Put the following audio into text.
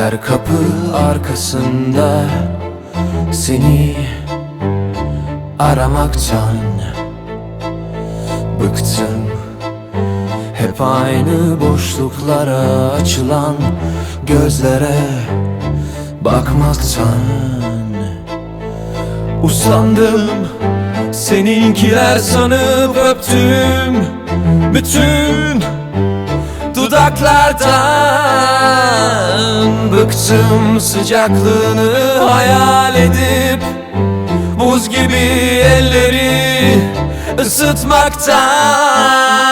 Her kapı arkasında seni aramaktan bıktım. Hep aynı boşluklara açılan gözlere bakmaktan usandım. Seninkiler sanıp öptüm bütün dudaklardan. Bıktım sıcaklığını hayal edip buz gibi elleri ısıtmaktan.